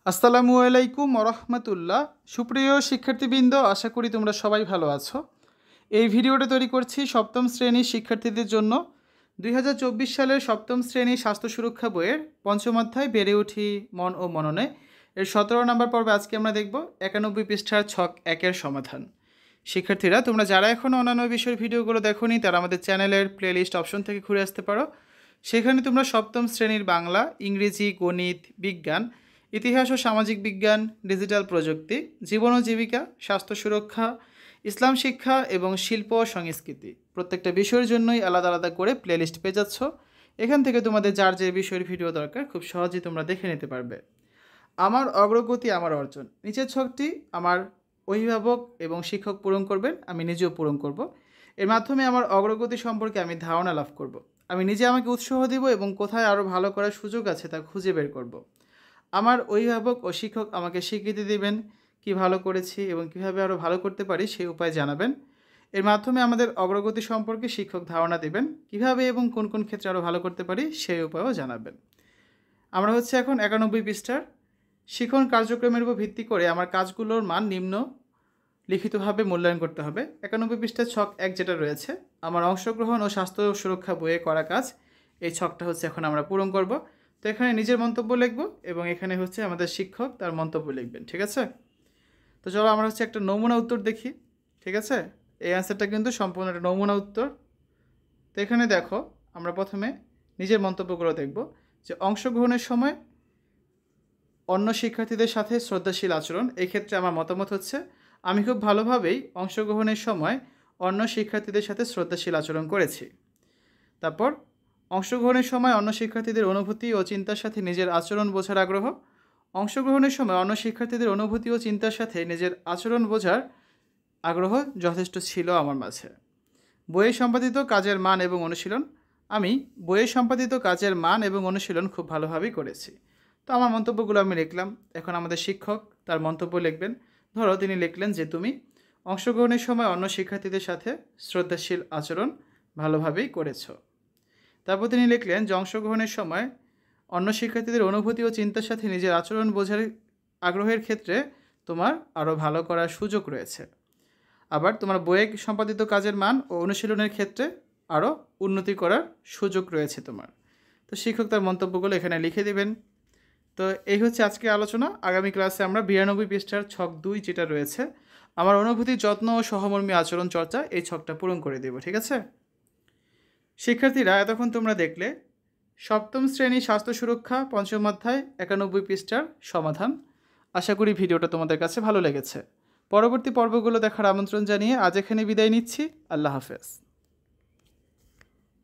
আসসালামু আলাইকুম ওরহমতুল্লাহ। সুপ্রিয় শিক্ষার্থীবৃন্দ, আশা করি তোমরা সবাই ভালো আছো। এই ভিডিওটা তৈরি করছি সপ্তম শ্রেণীর শিক্ষার্থীদের জন্য। 2024 সালের সপ্তম শ্রেণী স্বাস্থ্য সুরক্ষা বইয়ের পঞ্চম অধ্যায় বেড়ে উঠি মন ও মননে এর 17 নম্বর পর্বে আজকে আমরা দেখব 91 পৃষ্ঠার ছক 1-এর সমাধান। শিক্ষার্থীরা, তোমরা যারা এখনও অন্যান্য বিষয়ের ভিডিওগুলো দেখোনি তারা আমাদের চ্যানেলের প্লেলিস্ট অপশন থেকে ঘুরে আসতে পারো। সেখানে তোমরা সপ্তম শ্রেণীর বাংলা, ইংরেজি, গণিত, বিজ্ঞান, ইতিহাস ও সামাজিক বিজ্ঞান, ডিজিটাল প্রযুক্তি, জীবন ও জীবিকা, স্বাস্থ্য সুরক্ষা, ইসলাম শিক্ষা এবং শিল্প ও সংস্কৃতি প্রত্যেকটা বিষয়ের জন্যই আলাদা আলাদা করে প্লেলিস্ট পেয়ে যাচ্ছ। এখান থেকে তোমাদের যার যে বিষয়ের ভিডিও দরকার খুব সহজেই তোমরা দেখে নিতে পারবে। আমার অগ্রগতি আমার অর্জন, নিচের ছকটি আমার অভিভাবক এবং শিক্ষক পূরণ করবেন, আমি নিজেও পূরণ করব। এর মাধ্যমে আমার অগ্রগতি সম্পর্কে আমি ধারণা লাভ করব। আমি নিজে আমাকে উৎসাহ দিব এবং কোথায় আরও ভালো করার সুযোগ আছে তা খুঁজে বের করব। আমার অভিভাবক ও শিক্ষক আমাকে স্বীকৃতি দেবেন কি ভালো করেছি এবং কীভাবে আরও ভালো করতে পারি সেই উপায় জানাবেন। এর মাধ্যমে আমাদের অগ্রগতি সম্পর্কে শিক্ষক ধারণা দেবেন, কিভাবে এবং কোন কোন ক্ষেত্রে আরও ভালো করতে পারি সেই উপায়ও জানাবেন। আমরা হচ্ছে এখন 91 পৃষ্ঠার শিখন কার্যক্রমের উপর ভিত্তি করে আমার কাজগুলোর মান নিম্ন লিখিতভাবে মূল্যায়ন করতে হবে। 91 পৃষ্ঠার ছক 1 যেটা রয়েছে, আমার অংশগ্রহণ ও স্বাস্থ্য সুরক্ষা বইয়ে করা কাজ, এই ছকটা হচ্ছে এখন আমরা পূরণ করব। তো এখানে নিজের মন্তব্য লিখব এবং এখানে হচ্ছে আমাদের শিক্ষক তার মন্তব্য লিখবেন। ঠিক আছে? তো চলো আমরা হচ্ছে একটা নমুনা উত্তর দেখি। ঠিক আছে? এই অ্যান্সারটা কিন্তু সম্পূর্ণ একটা নমুনা উত্তর। তো এখানে দেখো, আমরা প্রথমে নিজের মন্তব্যগুলো দেখব যে অংশগ্রহণের সময় অন্য শিক্ষার্থীদের সাথে শ্রদ্ধাশীল আচরণ। এই ক্ষেত্রে আমার মতামত হচ্ছে আমি খুব ভালোভাবেই অংশগ্রহণের সময় অন্য শিক্ষার্থীদের সাথে শ্রদ্ধাশীল আচরণ করেছি। তারপর অংশগ্রহণের সময় অন্য শিক্ষার্থীদের অনুভূতি ও চিন্তার সাথে নিজের আচরণ বোঝার আগ্রহ। অংশগ্রহণের সময় অন্য শিক্ষার্থীদের অনুভূতি ও চিন্তার সাথে নিজের আচরণ বোঝার আগ্রহ যথেষ্ট ছিল আমার মাঝে। বইয়ে সম্পাদিত কাজের মান এবং অনুশীলন, আমি বইয়ে সম্পাদিত কাজের মান এবং অনুশীলন খুব ভালোভাবেই করেছি। তো আমার মন্তব্যগুলো আমি লিখলাম। এখন আমাদের শিক্ষক তার মন্তব্য লিখবেন। ধরো তিনি লিখলেন যে তুমি অংশগ্রহণের সময় অন্য শিক্ষার্থীদের সাথে শ্রদ্ধাশীল আচরণ ভালোভাবেই করেছো। তারপর তিনি লিখলেন যে অংশগ্রহণের সময় অন্য শিক্ষার্থীদের অনুভূতি ও চিন্তার সাথে নিজের আচরণ বোঝার আগ্রহের ক্ষেত্রে তোমার আরও ভালো করার সুযোগ রয়েছে। আবার তোমার বইয়ে সম্পাদিত কাজের মান ও অনুশীলনের ক্ষেত্রে আরও উন্নতি করার সুযোগ রয়েছে তোমার। তো শিক্ষক তার মন্তব্যগুলো এখানে লিখে দেবেন। তো এই হচ্ছে আজকে আলোচনা। আগামী ক্লাসে আমরা 92 পৃষ্ঠার ছক 2 যেটা রয়েছে, আমার অনুভূতি, যত্ন ও সহমর্মী আচরণ চর্চা, এই ছকটা পূরণ করে দেব। ঠিক আছে শিক্ষার্থীরা, এতক্ষণ তোমরা দেখলে সপ্তম শ্রেণী স্বাস্থ্য সুরক্ষা পঞ্চম অধ্যায় 91 পৃষ্ঠার সমাধান। আশা করি ভিডিওটা তোমাদের কাছে ভালো লেগেছে। পরবর্তী পর্বগুলো দেখার আমন্ত্রণ জানিয়ে আজ এখানে বিদায় নিচ্ছি। আল্লাহ হাফেজ।